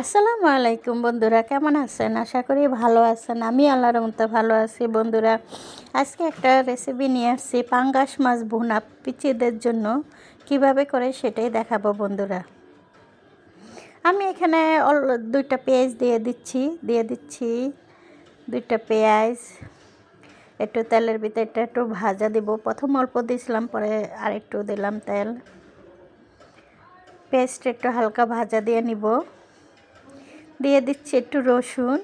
আসসালামু আলাইকুম বন্ধুরা, কেমন আছেন? আশা করি ভালো আছেন। আমি আল্লাহর রহমতে ভালো আছি। বন্ধুরা, আজকে একটা রেসিপি নিয়ে আসছি, পাঙ্গাস মাছ ভুনা পিচ্চিদের জন্য কিভাবে করে সেটাই দেখাবো বন্ধুরা। আমি এখানে দুইটা পেঁয়াজ দিয়ে দিচ্ছি দুইটা পেঁয়াজ। একটু তেলের ভিতরে একটু ভাজা দিব। প্রথম অল্প দিয়েছিলাম, পরে আর একটু দিলাম তেল। পেঁয়াজটা একটু হালকা ভাজা দিয়ে নিব। দিয়ে দিচ্ছি একটু রসুন,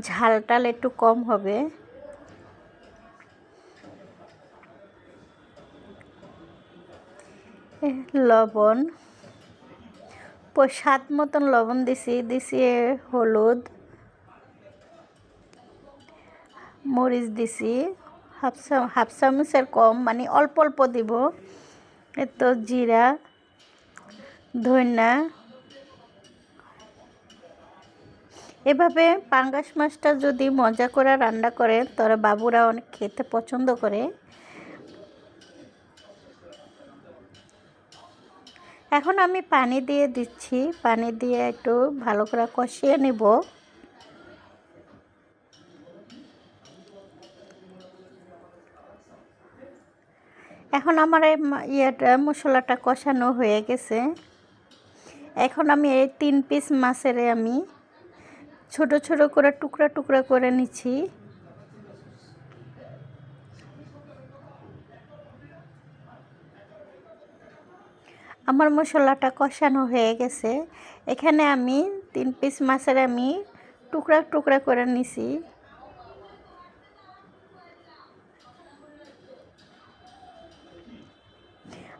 ঝালটাল একটু কম হবে। লবণ, স্বাদ মতন লবণ দিছি হলুদ, মরিচ দিছি হাফ চামচের কম, মানে অল্প অল্প দিব। এতো জিরা, ধনিয়া। এভাবে পাঙ্গাস মাছটা যদি মজা করে রান্না করে, তবে বাবুরা অনেক খেতে পছন্দ করে। এখন আমি পানি দিয়ে দিচ্ছি, পানি দিয়ে একটু ভালো করে কষিয়ে নেব। এখন আমার মশলাটা কষানো হয়ে গেছে। এখন আমি এই 3 পিস মাছের আমি ছোট ছোট করে টুকরা টুকরা করে নিচ্ছি। আমার মশলাটা কষানো হয়ে গেছে। এখানে আমি 3 পিস মাছের আমি টুকরা টুকরা করে নিছি।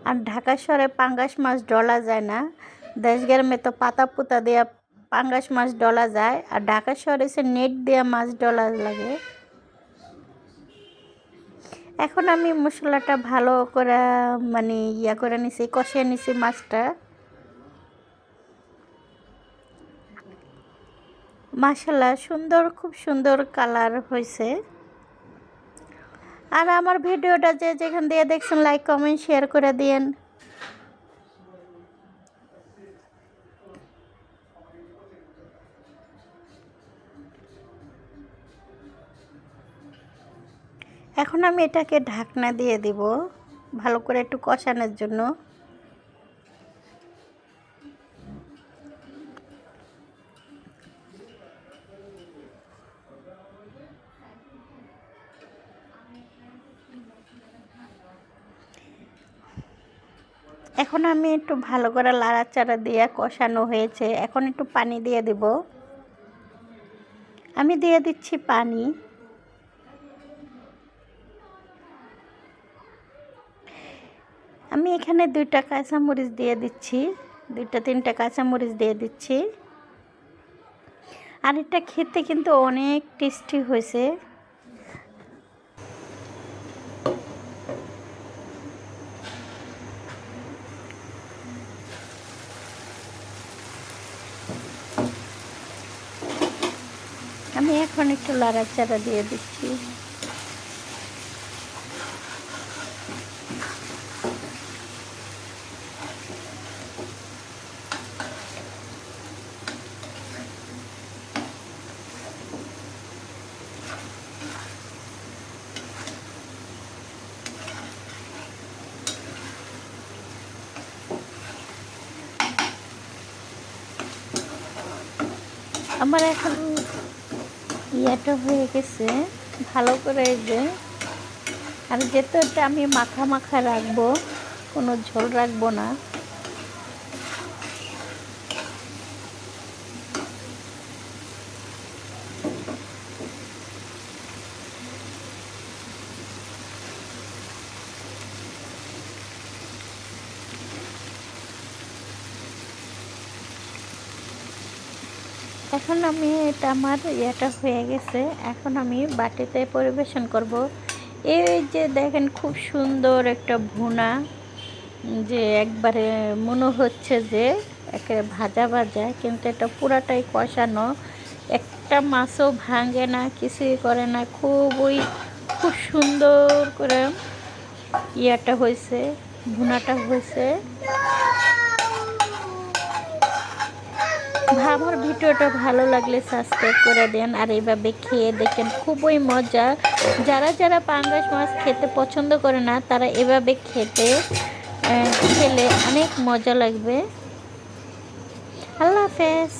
আর ঢাকা শহরে পাঙ্গাস মাছ ডলা যায় না। দেশ গ্রামে তো পাতা পুতা দিয়ে পাঙ্গাস মাছ ডলা যায়, আর ঢাকা শহরে সে নেট দিয়ে মাছ ডলা লাগে। এখন আমি মশলাটা ভালো করে মানে করে নিছি, কষিয়ে নিছি মাছটা। মাশাআল্লাহ সুন্দর, খুব সুন্দর কালার হয়েছে। আর আমার ভিডিওটা যেখান দিয়ে দেখছেন, লাইক কমেন্ট শেয়ার করে দিয়েন। এখন আমি এটাকে ঢাকনা দিয়ে দিব ভালো করে একটু কষানোর জন্য। এখন আমি একটু ভালো করে লাড়াচাড়া দিয়ে কষানো হয়েছে। এখন একটু পানি দিয়ে দিব। আমি দিয়ে দিচ্ছি পানি। আমি এখানে 2টা কাঁচামরিচ দিয়ে দিচ্ছি, 2-3টা কাঁচামরিচ দিয়ে দিচ্ছি। আর এটা খেতে কিন্তু অনেক টেস্টি হয়েছে। আমি এখন একটু লাড়াচাড়া দিয়ে দিচ্ছি। আমার এখন হয়ে গেছে ভালো করে। আর যেহেতু এটা আমি মাখা মাখা রাখবো, কোনো ঝোল রাখবো না। এখন আমি আমার হয়ে গেছে। এখন আমি বাটিতে পরিবেশন করব। এই যে দেখেন, খুব সুন্দর একটা ভুনা, যে একবারে মনে হচ্ছে যে একেবারে ভাজা ভাজা, কিন্তু এটা পুরাটাই কষানো। একটা মাছও ভাঙে না, কিছুই করে না। খুব সুন্দর করে হয়েছে। ভুনাটা হয়েছে। আমার ভিডিওটা ভালো লাগলে সাবস্ক্রাইব করে দেন আর এইভাবে খেয়ে দেখেন, খুবই মজা। যারা যারা পাঙ্গাস মাছ খেতে পছন্দ করে না তারা এভাবে খেলে অনেক মজা লাগবে। আল্লাহ হাফেজ।